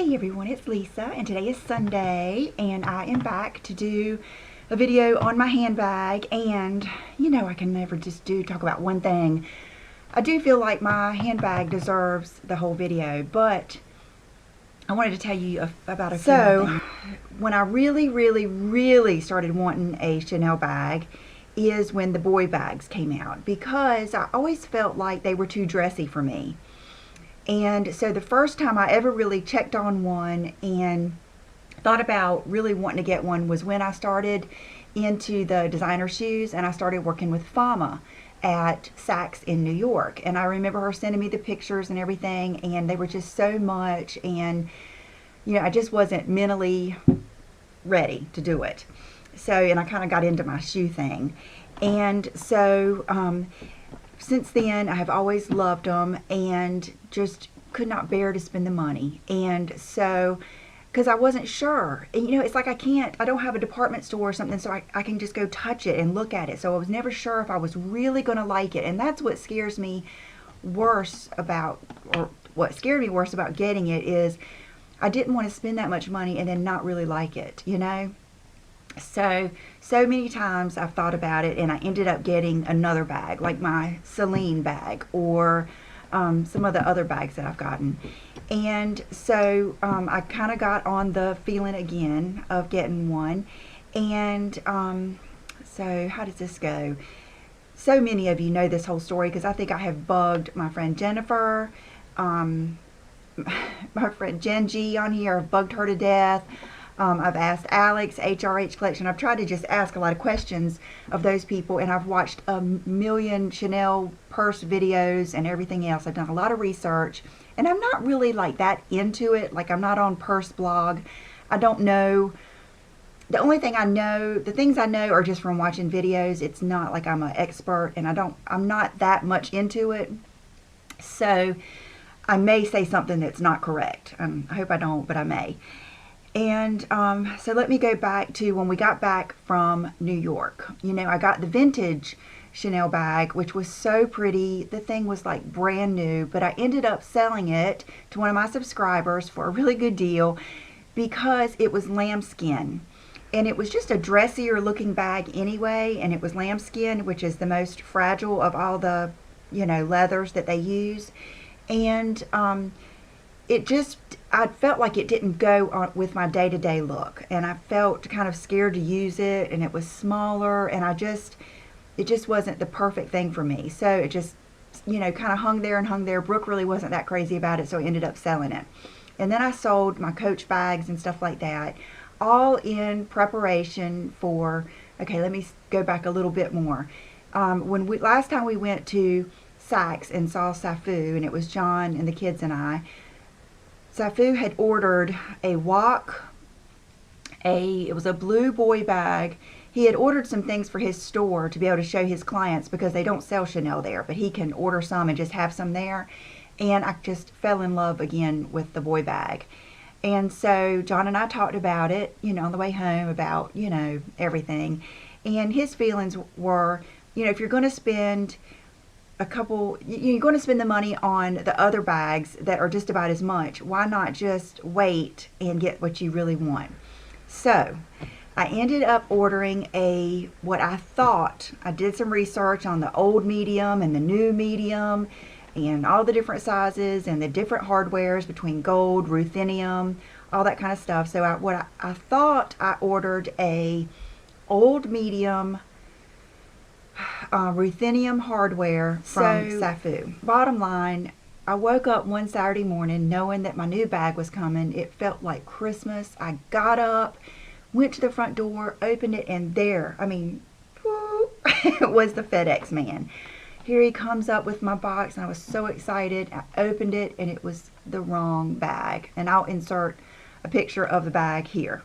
Hey everyone, it's Lisa, and today is Sunday, and I am back to do a video on my handbag. And you know, I can never just talk about one thing. I do feel like my handbag deserves the whole video, but I wanted to tell you about a few more things. When I really started wanting a Chanel bag is when the boy bags came out, because I always felt like they were too dressy for me. And so the first time I ever really checked on one and thought about really wanting to get one was when I started into the designer shoes, and I started working with Fama at Saks in New York. And I remember her sending me the pictures and everything, and they were just so much, and you know, I just wasn't mentally ready to do it. So, and I kind of got into my shoe thing. And so since then, I have always loved them and just could not bear to spend the money. And so, because I wasn't sure, and you know, it's like I don't have a department store or something, so I can just go touch it and look at it. So I was never sure if I was really going to like it. And that's what scares me worse about, or what scared me worse about getting it, is I didn't want to spend that much money and then not really like it, you know? So many times I've thought about it, and I ended up getting another bag, like my Celine bag, or some of the other bags that I've gotten. And so I kind of got on the feeling again of getting one. And so how does this go? So many of you know this whole story, because I think I have bugged my friend Jennifer, my friend Genji on here. I've bugged her to death. I've asked Alex, HRH Collection. I've tried to just ask a lot of questions of those people, and I've watched a million Chanel purse videos and everything else. I've done a lot of research, and I'm not really like that into it. Like, I'm not on purse blog. I don't know. The only thing I know, the things I know are just from watching videos. It's not like I'm an expert, and I'm not that much into it. So I may say something that's not correct. I hope I don't, but I may. And so let me go back to when we got back from New York. You know, I got the vintage Chanel bag, which was so pretty. The thing was like brand new, but I ended up selling it to one of my subscribers for a really good deal, because it was lambskin. And it was just a dressier looking bag anyway, and it was lambskin, which is the most fragile of all the, you know, leathers that they use. And I felt like it didn't go on with my day-to-day look, and I felt kind of scared to use it, and it was smaller, and it just wasn't the perfect thing for me. So it just, you know, kind of hung there and hung there. Brooke really wasn't that crazy about it, so I ended up selling it. And then I sold my Coach bags and stuff like that, all in preparation for, okay, let me go back a little bit more. Last time we went to Saks and saw Safu, and it was John and the kids and I, Safu had ordered a wok, it was a blue boy bag. He had ordered some things for his store to be able to show his clients, because they don't sell Chanel there, but he can order some and just have some there. And I just fell in love again with the boy bag. And so John and I talked about it, you know, on the way home, about, you know, everything. And his feelings were, you know, if you're going to spend you're going to spend the money on the other bags that are just about as much, why not just wait and get what you really want? So I ended up ordering what I thought, I did some research on the old medium and the new medium and all the different sizes and the different hardwares between gold, ruthenium, all that kind of stuff. So I thought I ordered a old medium ruthenium hardware from Safu. Bottom line, I woke up one Saturday morning knowing that my new bag was coming. It felt like Christmas. I got up, went to the front door, opened it, and there, I mean, it was the FedEx man. Here he comes up with my box, and I was so excited. I opened it, and it was the wrong bag. And I'll insert a picture of the bag here.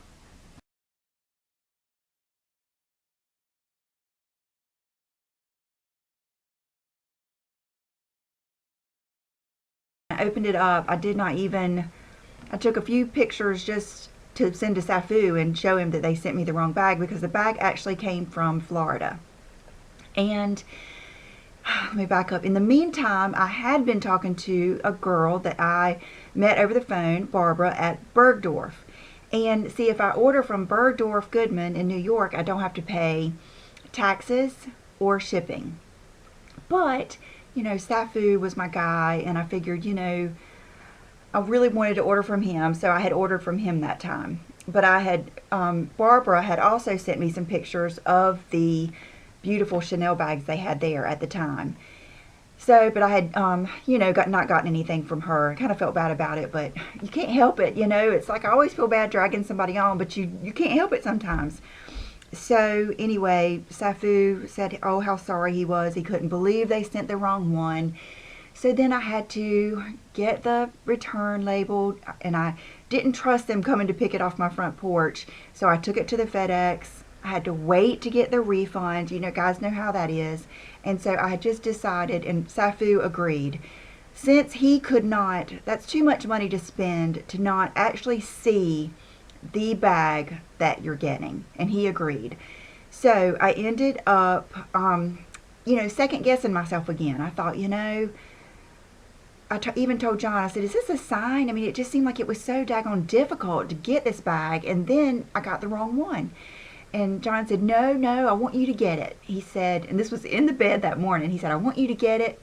I opened it up. I took a few pictures just to send to Safu and show him that they sent me the wrong bag, because the bag actually came from Florida. And let me back up. In the meantime, I had been talking to a girl that I met over the phone Barbara at Bergdorf. And see, if I order from Bergdorf Goodman in New York, I don't have to pay taxes or shipping. But, you know, Safu was my guy, and I figured, you know, I really wanted to order from him, so I had ordered from him that time. But I had, Barbara had also sent me some pictures of the beautiful Chanel bags they had there at the time. So, but I had, you know, not gotten anything from her. I kind of felt bad about it, but you can't help it, you know. It's like I always feel bad dragging somebody on, but you can't help it sometimes. So, anyway, Safu said, oh, how sorry he was. He couldn't believe they sent the wrong one. So then I had to get the return label, and I didn't trust them coming to pick it off my front porch. So I took it to the FedEx. I had to wait to get the refund. You know, guys know how that is. And so I had just decided, and Safu agreed, since he could not, that's too much money to spend to not actually see the bag that you're getting. And he agreed. So I ended up, you know, second guessing myself again. I thought, you know, even told John, I said, is this a sign? I mean, it just seemed like it was so daggone difficult to get this bag, and then I got the wrong one. And John said, no, I want you to get it. He said, and this was in the bed that morning, he said, I want you to get it.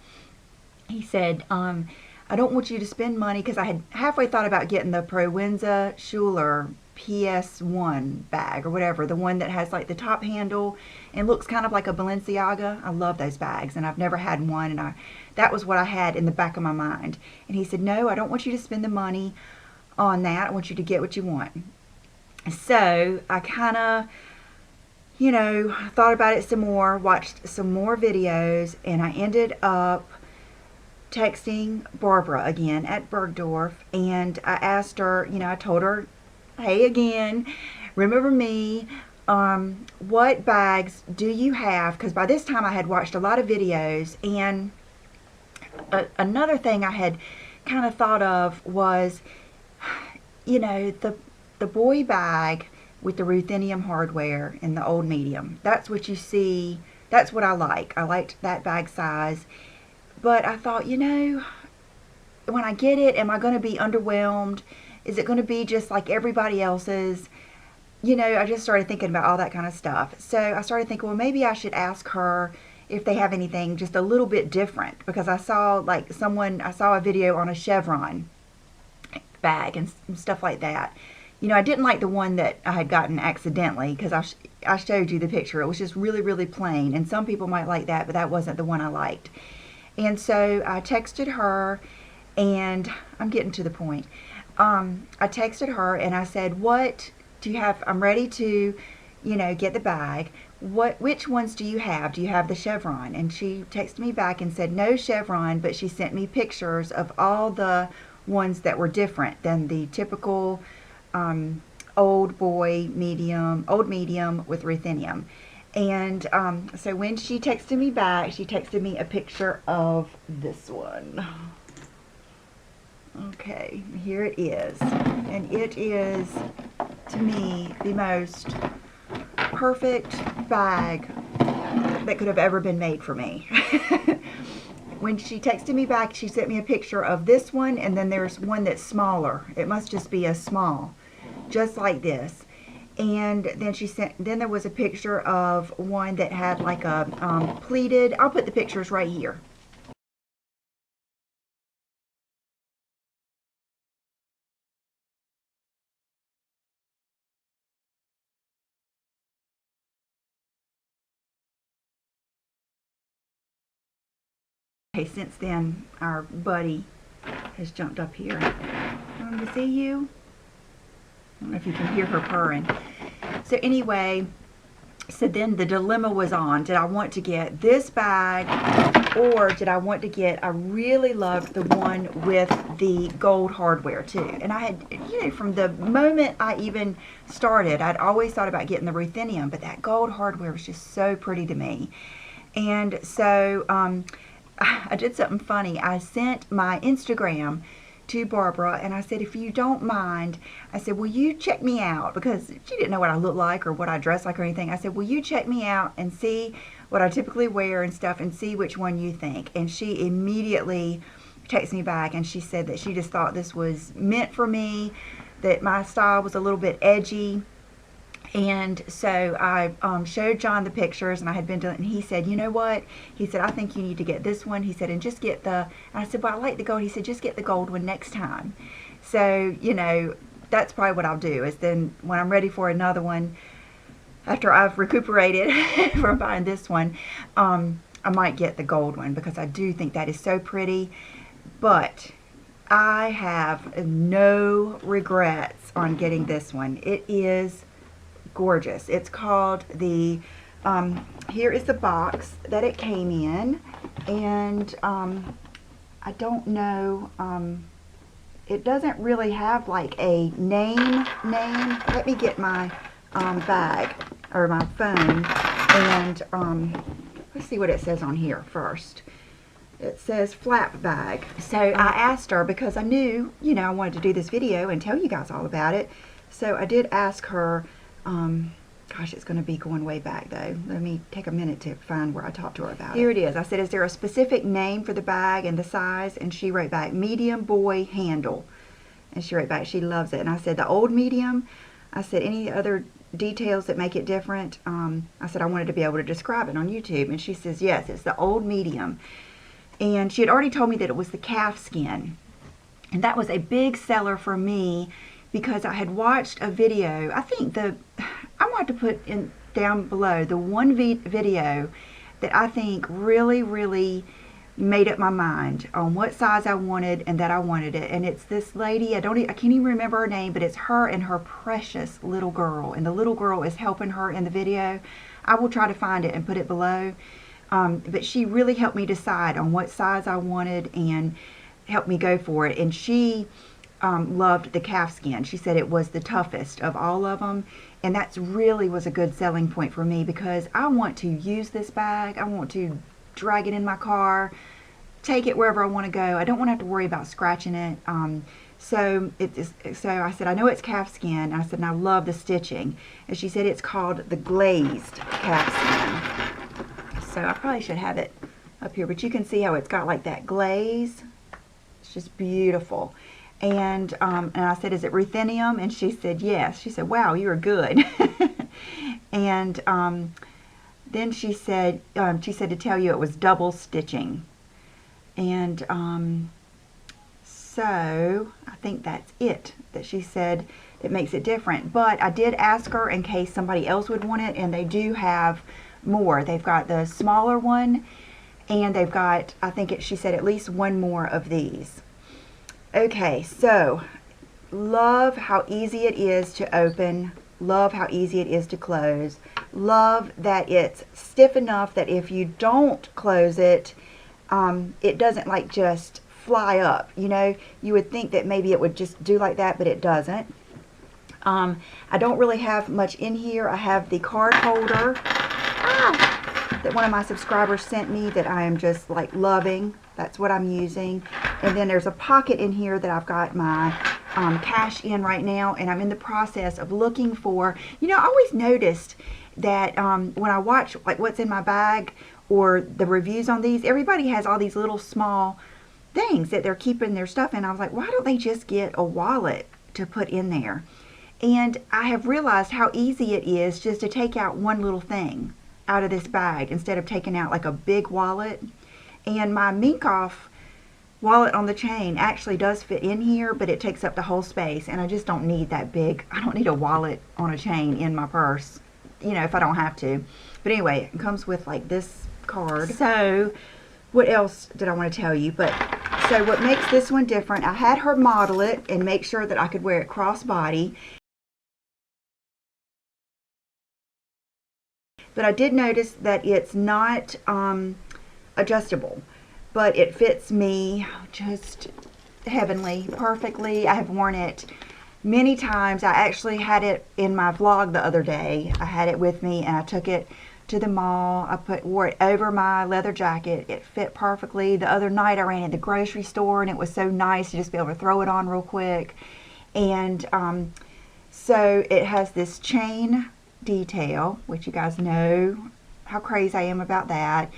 He said, I don't want you to spend money, because I had halfway thought about getting the Prowenza Schuler PS1 bag or whatever, the one that has like the top handle and looks kind of like a Balenciaga. I love those bags, and I've never had one, and that was what I had in the back of my mind. And he said, no, I don't want you to spend the money on that. I want you to get what you want. So I kind of, you know, thought about it some more, watched some more videos, and I ended up texting Barbara again at Bergdorf, and I asked her, you know, I told her, hey, again, remember me, what bags do you have? Because by this time I had watched a lot of videos, and another thing I had kind of thought of was, you know, the boy bag with the ruthenium hardware in the old medium. That's what you see. That's what I like. I liked that bag size. But I thought, you know, when I get it, am I going to be underwhelmed? Is it going to be just like everybody else's? You know, I just started thinking about all that kind of stuff. So I started thinking, well, maybe I should ask her if they have anything just a little bit different. Because I saw I saw a video on a chevron bag and stuff like that. You know, I didn't like the one that I had gotten accidentally, because I showed you the picture. It was just really, really plain. And some people might like that, but that wasn't the one I liked. And so I texted her, and I'm getting to the point. I texted her and I said, what do you have? I'm ready to, you know, get the bag. Which ones do you have? Do you have the chevron? And she texted me back and said no chevron, but she sent me pictures of all the ones that were different than the typical old medium with ruthenium. And so when she texted me back, she texted me a picture of this one. Okay, here it is. And it is, to me, the most perfect bag that could have ever been made for me. When she texted me back, she sent me a picture of this one, and then there's one that's smaller. It must just be a small, just like this. And then then there was a picture of one that had like a pleated, I'll put the pictures right here. Okay, since then, our buddy has jumped up here. Want to see you? I don't know if you can hear her purring. So anyway, so then the dilemma was on. Did I want to get this bag, or did I want to get, I really loved the one with the gold hardware too. And I had, you know, from the moment I even started, I'd always thought about getting the ruthenium, but that gold hardware was just so pretty to me. And so I did something funny. I sent my Instagram to Barbara, and I said, if you don't mind, I said, will you check me out? Because she didn't know what I look like or what I dress like or anything. I said, will you check me out and see what I typically wear and stuff, and see which one you think? And she immediately texted me back, and she said that she just thought this was meant for me, that my style was a little bit edgy. And so I showed John the pictures, and I had been doing, and he said, you know what? He said, I think you need to get this one. He said, and just get the, and I said, well, I like the gold. He said, just get the gold one next time. So, you know, that's probably what I'll do, is then when I'm ready for another one, after I've recuperated from buying this one, I might get the gold one, because I do think that is so pretty. But I have no regrets on getting this one. It is gorgeous. It's called the, here is the box that it came in, and I don't know, it doesn't really have like a name. Let me get my bag, or my phone, and let's see what it says on here first. It says flap bag. So I asked her, because I knew, you know, I wanted to do this video and tell you guys all about it. So I did ask her, gosh, it's going to be going way back though. Let me take a minute to find where I talked to her about it. Here it is. I said, is there a specific name for the bag and the size? And she wrote back, medium boy handle. And she wrote back, she loves it. And I said, the old medium? I said, any other details that make it different? I said, I wanted to be able to describe it on YouTube. And she says, yes, it's the old medium. And she had already told me that it was the calf skin. And that was a big seller for me, because I had watched a video. I think I want to put in down below the one video that I think really made up my mind on what size I wanted, and that I wanted it. And it's this lady, I can't even remember her name, but it's her and her precious little girl, and the little girl is helping her in the video. I will try to find it and put it below. But she really helped me decide on what size I wanted and helped me go for it. And she loved the calf skin. She said it was the toughest of all of them, and that's really was a good selling point for me, because I want to use this bag. I want to drag it in my car, take it wherever I want to go. I don't want to have to worry about scratching it. So I said, I know it's calf skin. I said, and I love the stitching. And she said it's called the glazed calf skin. So I probably should have it up here, but you can see how it's got like that glaze. It's just beautiful. And I said, is it ruthenium? And she said, yes. She said, wow, you are good. And then she said to tell you it was double stitching. And so I think that's it that she said that makes it different. But I did ask her in case somebody else would want it, and they do have more. They've got the smaller one, and they've got, I think she said, at least one more of these. Okay, so love how easy it is to open, love how easy it is to close, love that it's stiff enough that if you don't close it, it doesn't like just fly up. You know, you would think that maybe it would just do like that, but it doesn't. I don't really have much in here. I have the card holder that one of my subscribers sent me that I am just like loving. That's what I'm using. And then there's a pocket in here that I've got my cash in right now, and I'm in the process of looking for, you know, I always noticed that when I watch like what's in my bag or the reviews on these, everybody has all these little small things that they're keeping their stuff in. I was like, why don't they just get a wallet to put in there? And I have realized how easy it is just to take out one little thing out of this bag instead of taking out like a big wallet. And my Minkoff wallet on the chain actually does fit in here, but it takes up the whole space, and I just don't need that big. I don't need a wallet on a chain in my purse, you know, if I don't have to. But anyway, it comes with like this card. So what else did I want to tell you? But so what makes this one different, I had her model it and make sure that I could wear it crossbody. But I did notice that it's not adjustable, but it fits me just heavenly, perfectly. I have worn it many times. I actually had it in my vlog the other day. I had it with me, and I took it to the mall. I wore it over my leather jacket. It fit perfectly. The other night I ran in the grocery store, and it was so nice to just be able to throw it on real quick. And so it has this chain detail, which you guys know how crazy I am about that.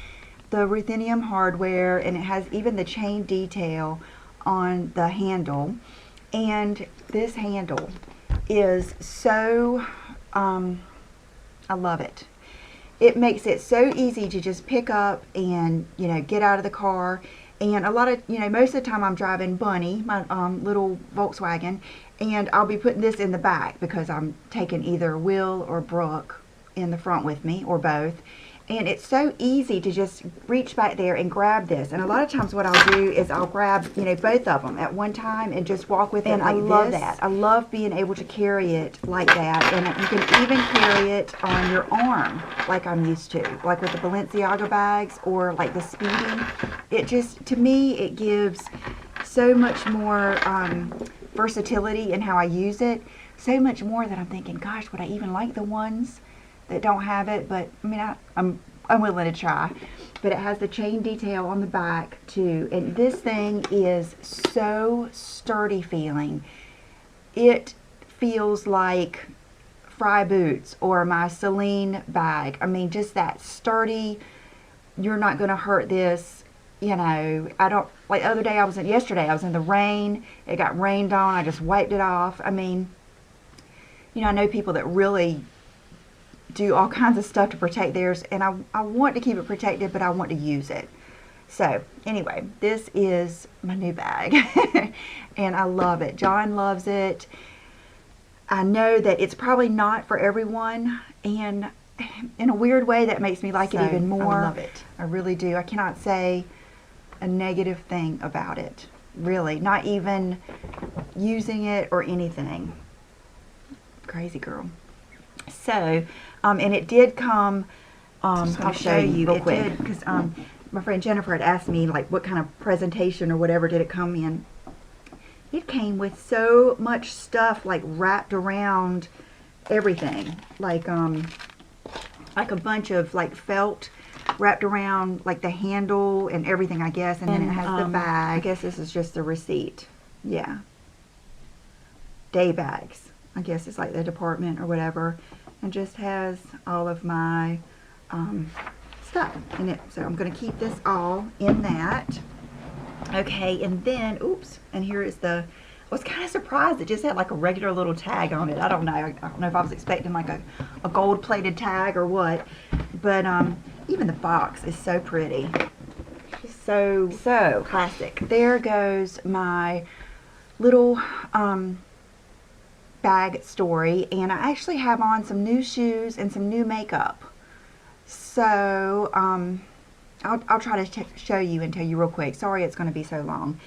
the ruthenium hardware, and it has even the chain detail on the handle. And this handle is so, I love it. It makes it so easy to just pick up and, you know, get out of the car. And a lot of, you know, most of the time I'm driving Bunny, my little Volkswagen, and I'll be putting this in the back because I'm taking either Will or Brooke in the front with me, or both. And it's so easy to just reach back there and grab this. And a lot of times what I'll do is I'll grab, you know, both of them at one time and just walk with it like this. And I love that. I love being able to carry it like that. And you can even carry it on your arm like I'm used to, like with the Balenciaga bags or like the Speedy. It just, to me, it gives so much more versatility in how I use it. So much more that I'm thinking, gosh, would I even like the ones that don't have it? But I mean, I'm willing to try. But it has the chain detail on the back too, and this thing is so sturdy feeling. It feels like Frye boots or my Celine bag. I mean, just that sturdy. You're not going to hurt this. You know, I don't, like the other day yesterday I was in the rain. It got rained on. I just wiped it off. I mean, you know, I know people that really do all kinds of stuff to protect theirs, and I want to keep it protected, but I want to use it. So anyway, this is my new bag and I love it. John loves it. I know that it's probably not for everyone, and in a weird way that makes me like it even more. I love it. I really do. I cannot say a negative thing about it, really, not even using it or anything. Crazy girl. So and it did come, I'll show you real quick, because my friend Jennifer had asked me like what kind of presentation or whatever did it come in. It came with so much stuff like wrapped around everything, like a bunch of like felt wrapped around like the handle and everything, I guess, and then it has the bag. I guess this is just the receipt. Yeah, day bags, I guess it's like the department or whatever, and just has all of my stuff in it. So I'm going to keep this all in that. Okay, and then, oops, and here is I was kind of surprised it just had like a regular little tag on it. I don't know. I don't know if I was expecting like a gold-plated tag or what, but even the box is so pretty. So classic. There goes my little bag story, and I actually have on some new shoes and some new makeup. So I'll try to show you and tell you real quick. Sorry it's going to be so long.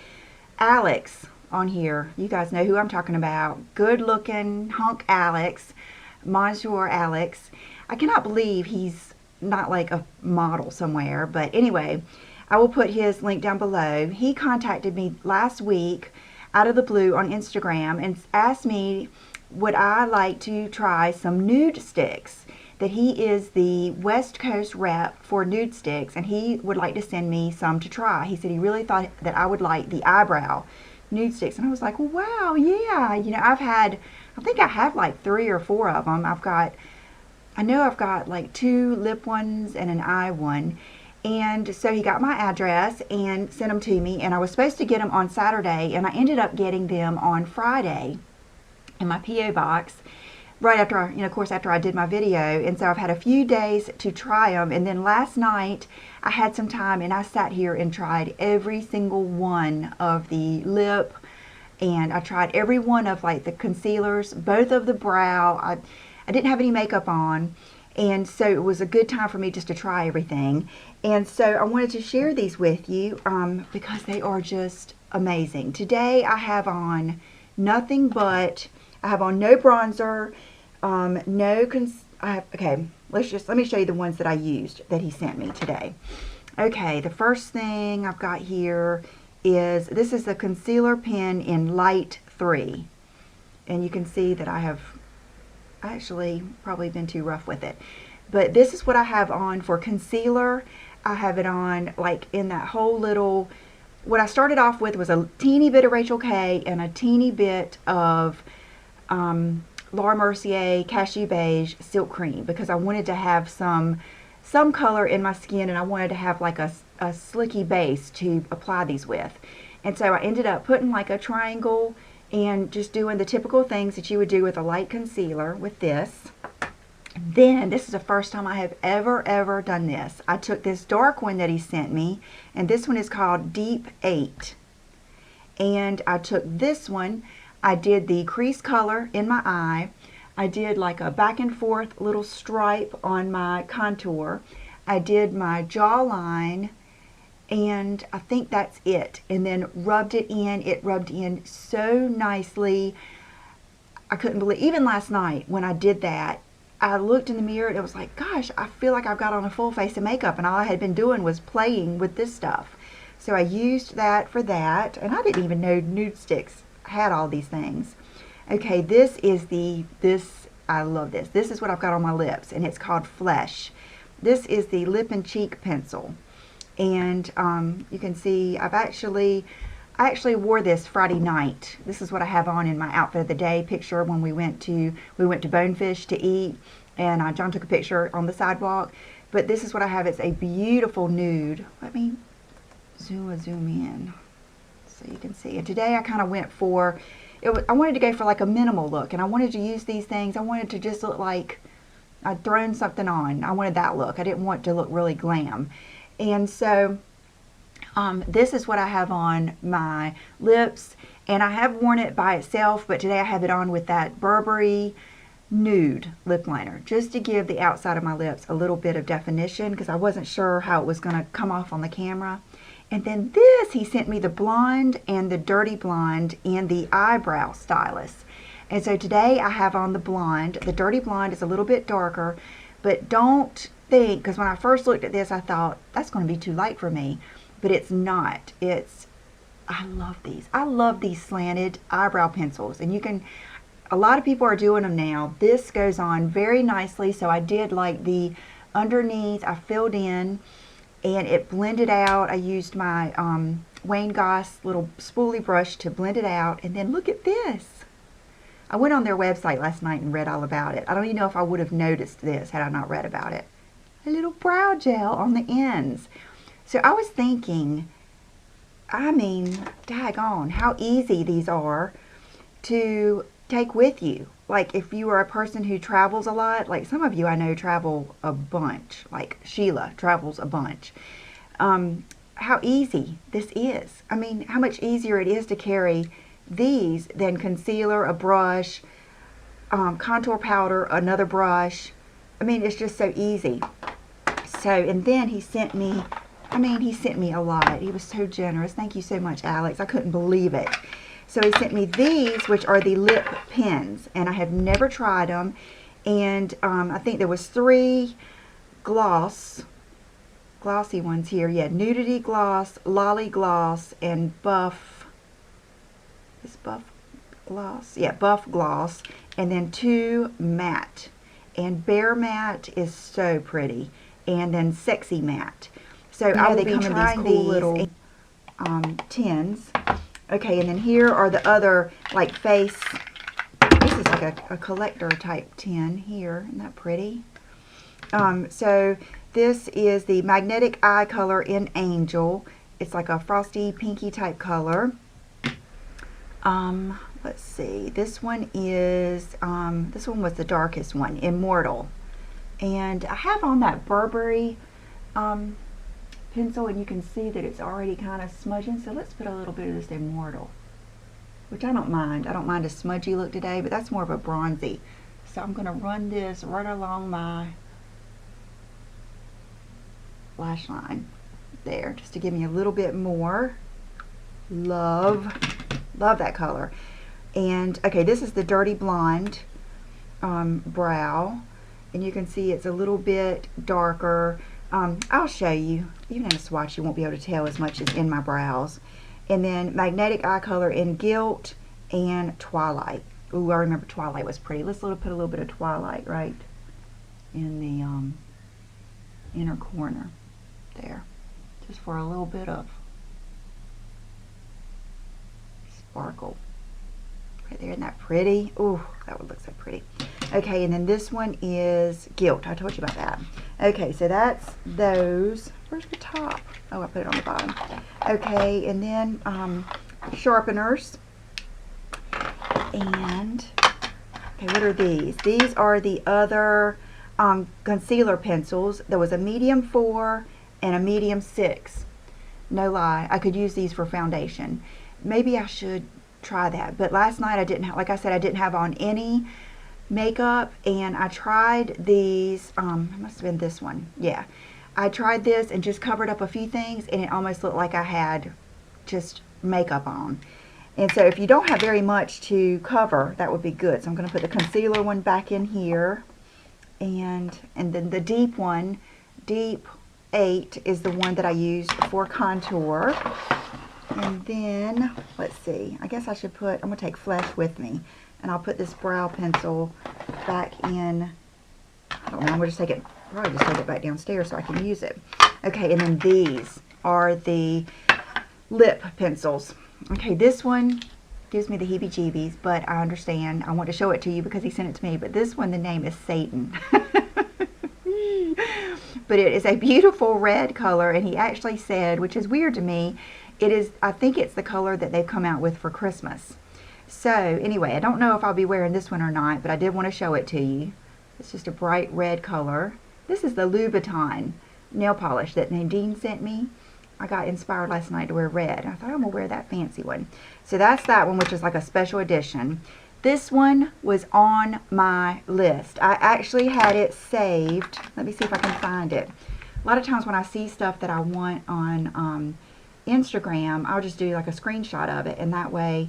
Alex on here, you guys know who I'm talking about. Good looking hunk Alex, Monsieur Alex. I cannot believe he's not like a model somewhere, but anyway, I will put his link down below. He contacted me last week out of the blue on Instagram and asked me would I like to try some Nudestix. That he is the West Coast rep for Nudestix, and he would like to send me some to try. He said he really thought that I would like the eyebrow Nudestix, and I was like, well, wow, yeah. You know, I think I have like 3 or 4 of them. I know I've got like 2 lip ones and an eye one. And so he got my address and sent them to me, and I was supposed to get them on Saturday, and I ended up getting them on Friday in my P.O. box. Right after, you know, of course, after I did my video. And so I've had a few days to try them. And then last night I had some time and I sat here and tried every single one of the lip. And I tried every one of like the concealers, both of the brow. I didn't have any makeup on. And so it was a good time for me just to try everything. And so I wanted to share these with you because they are just amazing. Today I have on nothing but, I have on no bronzer. Okay, let me show you the ones that I used that he sent me today. Okay, the first thing I've got here is, this is the concealer pen in Light 3. And you can see that I have actually probably been too rough with it. But this is what I have on for concealer. I have it on like in that whole little, what I started off with was a teeny bit of Rachel K and a teeny bit of Laura Mercier Cashew Beige Silk Cream, because I wanted to have some some color in my skin, and I wanted to have like a slicky base to apply these with. And so I ended up putting like a triangle and just doing the typical things that you would do with a light concealer with this. Then, this is the first time I have ever done this. I took this dark one that he sent me, and this one is called Deep 8. And I took this one, I did the crease color in my eye, I did like a back and forth little stripe on my contour, I did my jawline, and I think that's it. And then rubbed it in. It rubbed in so nicely. I couldn't believe, even last night when I did that, I looked in the mirror and it was like, gosh, I feel like I've got on a full face of makeup, and all I had been doing was playing with this stuff. So I used that for that, and I didn't even know Nudestix had all these things. Okay, this is I love this. This is what I've got on my lips, and it's called Flesh. This is the lip and cheek pencil. And you can see I actually wore this Friday night. This is what I have on in my outfit of the day picture when we went to Bonefish to eat, and John took a picture on the sidewalk. But this is what I have. It's a beautiful nude. Let me zoom in so you can see. And today I kind of went for I wanted to go for like a minimal look, and I wanted to use these things. I wanted to just look like I'd thrown something on. I wanted that look. I didn't want to look really glam. And so this is what I have on my lips, and I have worn it by itself, but today I have it on with that Burberry Nude lip liner, just to give the outside of my lips a little bit of definition, because I wasn't sure how it was going to come off on the camera. And then this, he sent me the blonde and the dirty blonde and the eyebrow stylus. And so today I have on the blonde. The dirty blonde is a little bit darker, but don't think, because when I first looked at this, I thought that's going to be too light for me, but it's not. I love these. I love these slanted eyebrow pencils, and you can, a lot of people are doing them now. This goes on very nicely. So I did like the underneath, I filled in, and it blended out. I used my Wayne Goss little spoolie brush to blend it out. And then look at this. I went on their website last night and read all about it. I don't even know if I would have noticed this had I not read about it. A little brow gel on the ends. So I was thinking, I mean, daggone, how easy these are to take with you. Like if you are a person who travels a lot, like some of you I know travel a bunch, like Sheila travels a bunch. How easy this is. I mean, how much easier it is to carry these than concealer, a brush, contour powder, another brush. I mean, it's just so easy. So, and then he sent me, he sent me a lot. He was so generous. Thank you so much, Alex. I couldn't believe it. So he sent me these, which are the lip pens, and I have never tried them. And I think there was 3 glossy ones here. Yeah, Nudity Gloss, Lolly Gloss, and Buff. Is Buff Gloss? Yeah, Buff Gloss. And then 2 matte. And Bare Matte is so pretty. And then Sexy Matte. So I will be trying these little tins. Okay, and then here are the other, like, face. This is like a collector type tin here. Isn't that pretty? So this is the Magnetic Eye Color in Angel. It's like a frosty pinky type color. Let's see. This one is, this one was the darkest one, Immortal. And I have on that Burberry pencil, and you can see that it's already kind of smudging. So let's put a little bit of this Immortal, which I don't mind. I don't mind a smudgy look today, but that's more of a bronzy. So I'm going to run this right along my lash line there, just to give me a little bit more. Love that color. And okay, this is the Dirty Blonde brow, and you can see it's a little bit darker. I'll show you. Even in a swatch you won't be able to tell as much as in my brows. And then Magnetic Eye Color in Guilt and Twilight. Ooh, I remember Twilight was pretty. Let's put a little bit of Twilight right in the inner corner there, just for a little bit of sparkle right there. Isn't that pretty? Ooh, that would look so pretty. Okay, and then this one is Guilt. I told you about that. Okay, so that's those. Where's the top? Oh, I put it on the bottom. Okay, and then sharpeners. And, okay, what are these? These are the other concealer pencils. There was a medium 4 and a medium 6. No lie, I could use these for foundation. Maybe I should try that. But last night I didn't have, like I said, I didn't have on any makeup, and I tried these. It must have been this one. Yeah, I tried this and just covered up a few things, and it almost looked like I had just makeup on. And so if you don't have very much to cover, that would be good. So I'm going to put the concealer one back in here, and then the deep one, deep 8, is the one that I use for contour. And then let's see, I guess I should put, I'm going to take Flesh with me, and I'll put this brow pencil back in. I don't know, I'm going to just take it, probably just take it back downstairs so I can use it. Okay, and then these are the lip pencils. Okay, this one gives me the heebie-jeebies, but I understand. I want to show it to you because he sent it to me. But this one, the name is Satan. But it is a beautiful red color, and he actually said, which is weird to me, it is, I think it's the color that they've come out with for Christmas. So anyway, I don't know if I'll be wearing this one or not, but I did want to show it to you. It's just a bright red color. This is the Louboutin nail polish that Nadine sent me. I got inspired last night to wear red. I thought I'm going to wear that fancy one. So that's that one, which is like a special edition. This one was on my list. I actually had it saved. Let me see if I can find it. A lot of times when I see stuff that I want on Instagram, I'll just do like a screenshot of it, and that way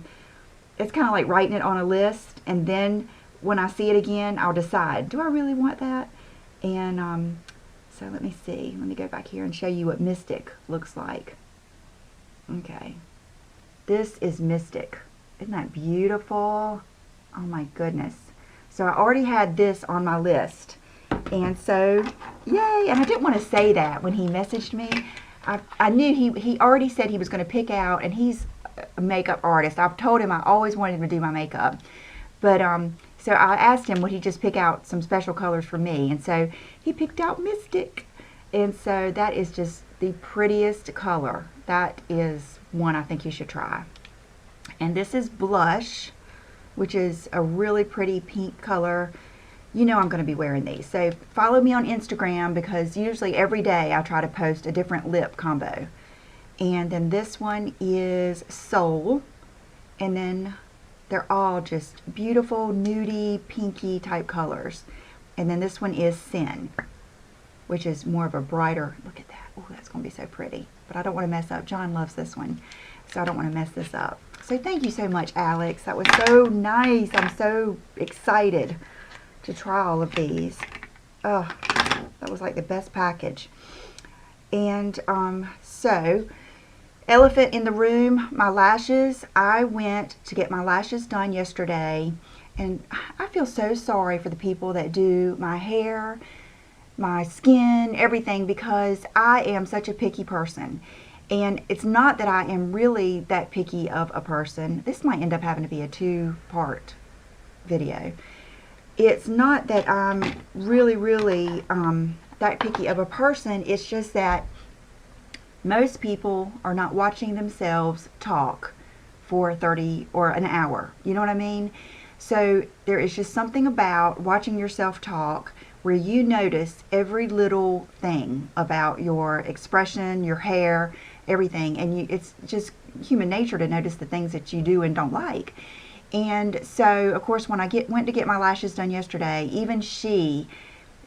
it's kind of like writing it on a list, and then when I see it again, I'll decide, do I really want that? And so let me see. Let me go back here and show you what Mystic looks like. Okay. This is Mystic. Isn't that beautiful? Oh my goodness. So I already had this on my list. And so, yay. And I didn't want to say that when he messaged me. I knew he already said he was going to pick out, and he's a makeup artist. I've told him I always wanted him to do my makeup. But so I asked him, would he just pick out some special colors for me? And so he picked out Mystic. And so that is just the prettiest color. That is one I think you should try. And this is Blush, which is a really pretty pink color. You know I'm going to be wearing these. So follow me on Instagram, because usually every day I try to post a different lip combo. And then this one is Soul. And then they're all just beautiful, nudie, pinky type colors. And then this one is Sin, which is more of a brighter, look at that. Oh, that's going to be so pretty. But I don't want to mess up. John loves this one, so I don't want to mess this up. So thank you so much, Alex. That was so nice. I'm so excited to try all of these. Oh, that was like the best package. And so, elephant in the room, my lashes. I went to get my lashes done yesterday, and I feel so sorry for the people that do my hair, my skin, everything, because I am such a picky person. And it's not that I am really that picky of a person. This might end up having to be a 2-part video. It's not that I'm really that picky of a person. It's just that most people are not watching themselves talk for 30 or an hour. You know what I mean? So there is just something about watching yourself talk where you notice every little thing about your expression, your hair, everything. And it's just human nature to notice the things that you do and don't like. And so, of course, when I went to get my lashes done yesterday, even she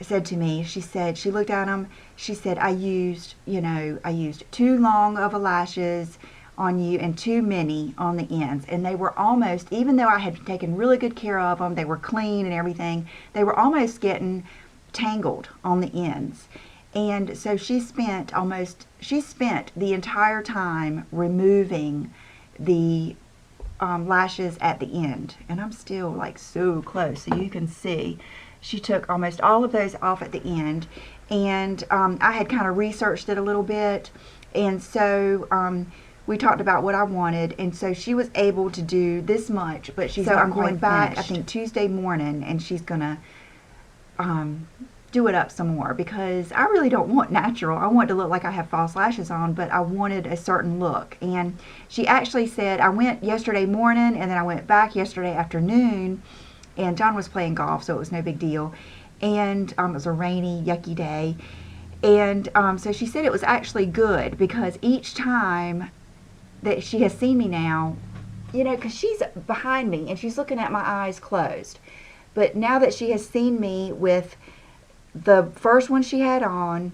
said to me, she said, she looked at them, she said, I used too long of a lashes on you and too many on the ends. And they were almost, even though I had taken really good care of them, they were clean and everything, they were almost getting tangled on the ends. And so she spent the entire time removing the lashes at the end. And I'm still like so close, so you can see. She took almost all of those off at the end. And I had kind of researched it a little bit. And so we talked about what I wanted, and so she was able to do this much, but she's not going back, finished. I think Tuesday morning, and she's gonna do it up some more, because I really don't want natural. I want to look like I have false lashes on, but I wanted a certain look. And she actually said, I went yesterday morning, and then I went back yesterday afternoon, and John was playing golf, so it was no big deal. And it was a rainy, yucky day. And so she said it was actually good, because each time that she has seen me now, you know, because she's behind me and she's looking at my eyes closed. But now that she has seen me with the first one she had on,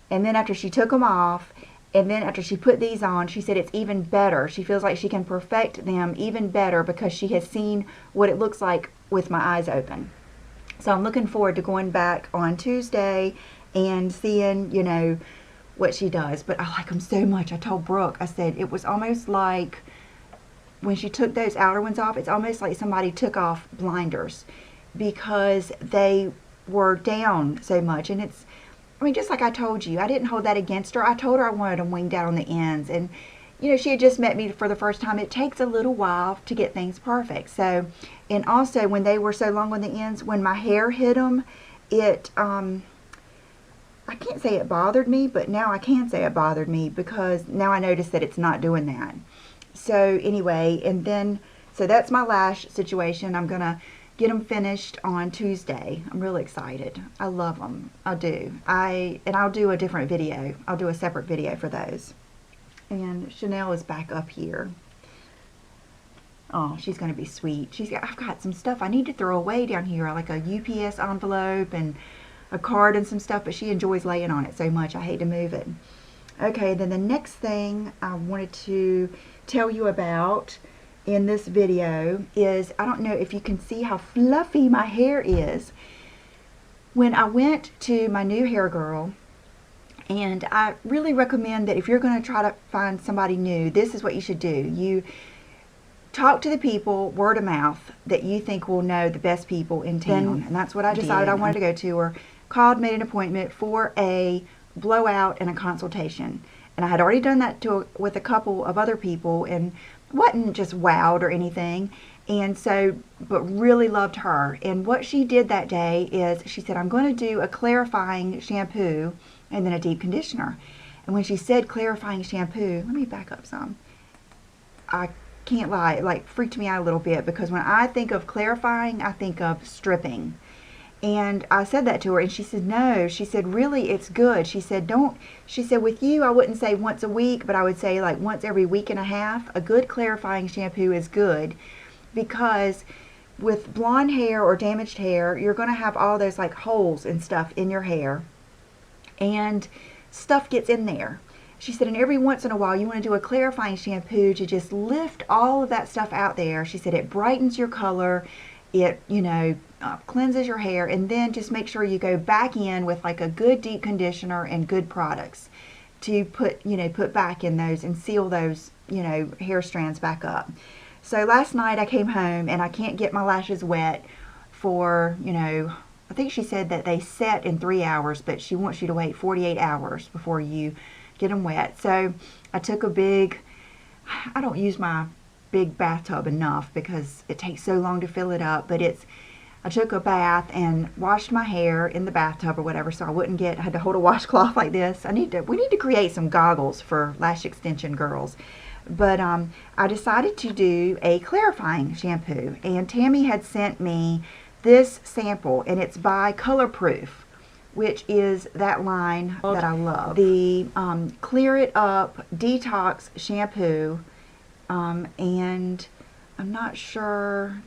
and then after she took them off, and then after she put these on, she said it's even better. She feels like she can perfect them even better because she has seen what it looks like with my eyes open. So I'm looking forward to going back on Tuesday and seeing, you know, what she does. But I like them so much. I told Brooke, I said it was almost like when she took those outer ones off, it's almost like somebody took off blinders, because they were down so much. And it's, I mean, just like I told you, I didn't hold that against her. I told her I wanted them winged out on the ends. And, you know, she had just met me for the first time. It takes a little while to get things perfect. So, and also when they were so long on the ends, when my hair hit them, it, I can't say it bothered me, but now I can say it bothered me, because now I notice that it's not doing that. So anyway, and then, so that's my lash situation. I'm going to get them finished on Tuesday. I'm really excited. I love them. I do. And I'll do a different video. I'll do a separate video for those. And Chanel is back up here. Oh, she's going to be sweet. I've got some stuff I need to throw away down here, like a UPS envelope and a card and some stuff, but she enjoys laying on it so much. I hate to move it. Okay, then the next thing I wanted to tell you about in this video is, I don't know if you can see how fluffy my hair is. When I went to my new hair girl, and I really recommend that if you're going to try to find somebody new, this is what you should do. You talk to the people, word of mouth, that you think will know the best people in town. And that's what I decided I wanted to go to, or called, made an appointment for a blowout and a consultation. And I had already done that with a couple of other people, and wasn't just wowed or anything. And so, but really loved her. And what she did that day is, she said, I'm going to do a clarifying shampoo and then a deep conditioner. And when she said clarifying shampoo, let me back up some. I can't lie, it like freaked me out a little bit, because when I think of clarifying, I think of stripping. And I said that to her, and she said, no. She said, really, it's good. She said, she said, with you, I wouldn't say once a week, but I would say like once every week and a half. A good clarifying shampoo is good, because with blonde hair or damaged hair, you're going to have all those like holes and stuff in your hair, and stuff gets in there. She said, and every once in a while, you want to do a clarifying shampoo to just lift all of that stuff out there. She said, it brightens your color. It, you know, cleanses your hair, and then just make sure you go back in with like a good deep conditioner and good products to put, you know, put back in those and seal those, you know, hair strands back up. So last night I came home, and I can't get my lashes wet for, you know, I think she said that they set in 3 hours, but she wants you to wait 48 hours before you get them wet. So I took a big, I don't use my big bathtub enough because it takes so long to fill it up, but I took a bath and washed my hair in the bathtub or whatever, so I wouldn't I had to hold a washcloth like this. We need to create some goggles for lash extension girls. But I decided to do a clarifying shampoo, and Tammy had sent me this sample, and it's by Color Proof, which is that line that I love. The Clear It Up Detox Shampoo, and I'm not sure,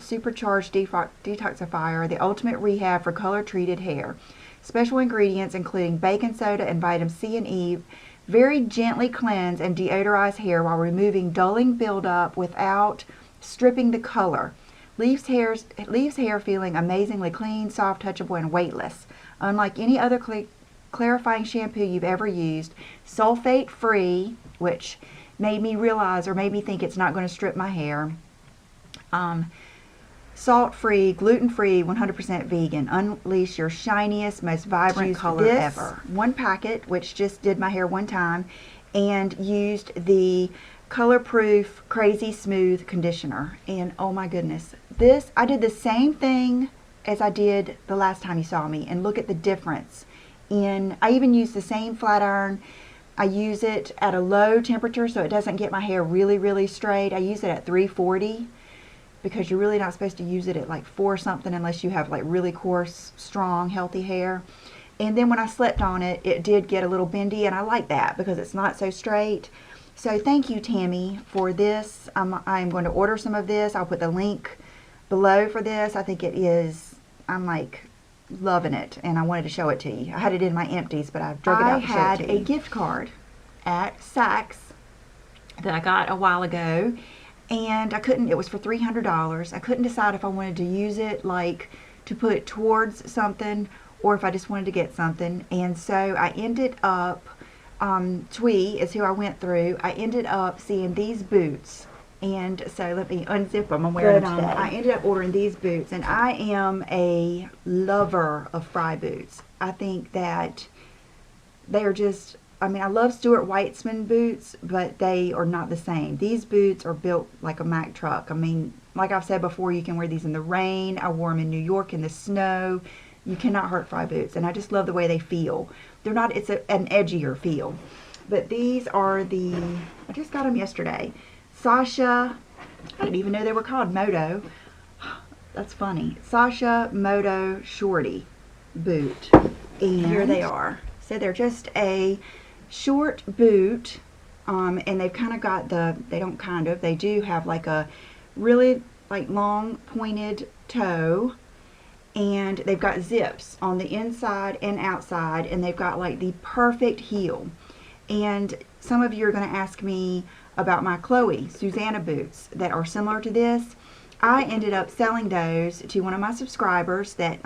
Supercharged Detoxifier, the ultimate rehab for color treated hair. Special ingredients including baking soda and vitamin C and E very gently cleanse and deodorize hair while removing dulling buildup without stripping the color. Leaves hair feeling amazingly clean, soft, touchable, and weightless. Unlike any other clarifying shampoo you've ever used, sulfate free, which made me realize, or made me think it's not going to strip my hair. Salt free, gluten free, 100% vegan. Unleash your shiniest, most vibrant color ever. One packet, which just did my hair one time, and used the Color-Proof Crazy Smooth Conditioner. And oh my goodness, I did the same thing as I did the last time you saw me, and look at the difference. I even used the same flat iron. I use it at a low temperature so it doesn't get my hair really, really straight. I use it at 340 because you're really not supposed to use it at like 4 something unless you have like really coarse, strong, healthy hair. And then when I slept on it, it did get a little bendy, and I like that because it's not so straight. So thank you, Tammy, for this. I'm going to order some of this. I'll put the link below for this. I think it is, I'm like loving it, and I wanted to show it to you. I had it in my empties, but I've drug it out to show it to you. I had a gift card at Saks that I got a while ago, and it was for $300. I couldn't decide if I wanted to use it like to put towards something or if I just wanted to get something. And so I ended up, Twee is who I went through. I ended up seeing these boots, and so let me unzip them. I'm wearing them today. I ended up ordering these boots, and I am a lover of Frye boots. I think that they are just, I mean, I love Stuart Weitzman boots, but they are not the same. These boots are built like a Mack truck. I mean, like I've said before, you can wear these in the rain. I wore them in New York in the snow. You cannot hurt Frye boots, and I just love the way they feel. They're not, it's an edgier feel. But these are I just got them yesterday. Sasha, I didn't even know they were called Moto. That's funny. Sasha Moto Shorty boot. And here they are. So they're just a short boot, and they've kind of got they do have like a really like long pointed toe, and they've got zips on the inside and outside, and they've got like the perfect heel. And some of you are going to ask me about my Chloe Susanna boots that are similar to this. I ended up selling those to one of my subscribers that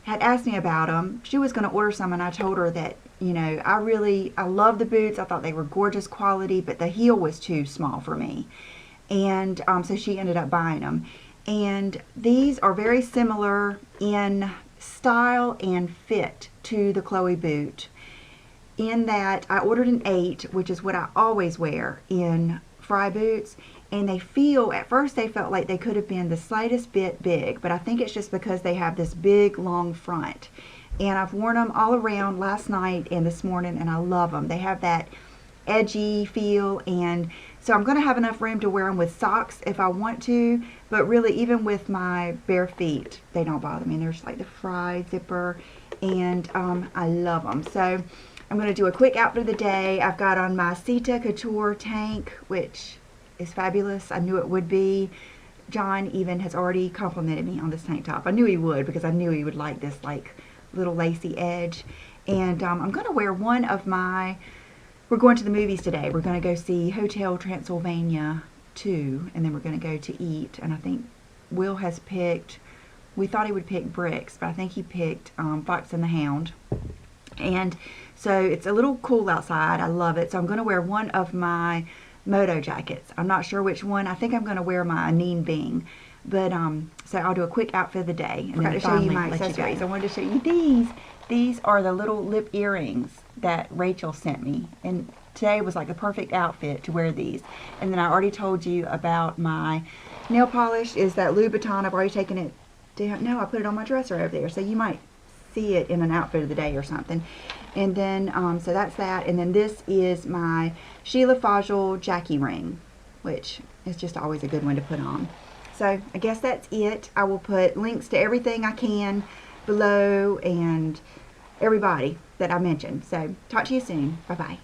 had asked me about them. She was going to order some, and I told her that, you know, I love the boots. I thought they were gorgeous quality, but the heel was too small for me. And so she ended up buying them. And these are very similar in style and fit to the Chloe boot, in that I ordered an 8, which is what I always wear in Frye boots, and at first they felt like they could have been the slightest bit big, but I think it's just because they have this big long front. And I've worn them all around last night and this morning, and I love them. They have that edgy feel, and so I'm going to have enough room to wear them with socks if I want to, but really even with my bare feet, they don't bother me. And there's like the Frye zipper, and I love them. So I'm going to do a quick outfit of the day. I've got on my Sita Couture tank, which is fabulous. I knew it would be. John even has already complimented me on this tank top. I knew he would, because I knew he would like this like little lacy edge. And I'm going to wear one of we're going to the movies today. We're going to go see Hotel Transylvania 2, and then we're going to go to eat. And I think Will has picked, we thought he would pick Bricks, but I think he picked Fox and the Hound. And so it's a little cool outside. I love it. So I'm going to wear one of my Moto jackets. I'm not sure which one. I think I'm going to wear my Anine Bing. But so I'll do a quick outfit of the day. And I forgot to show you my accessories. I wanted to show you these. These are the little lip earrings that Rachel sent me. And today was like the perfect outfit to wear these. And then I already told you about my nail polish. Is that Louboutin. I've already taken it down. No, I put it on my dresser over there. So you might see it in an outfit of the day or something. And then, so that's that. And then this is my Sheila Fajl Jackie ring, which is just always a good one to put on. So I guess that's it. I will put links to everything I can below, and everybody that I mentioned. So talk to you soon. Bye-bye.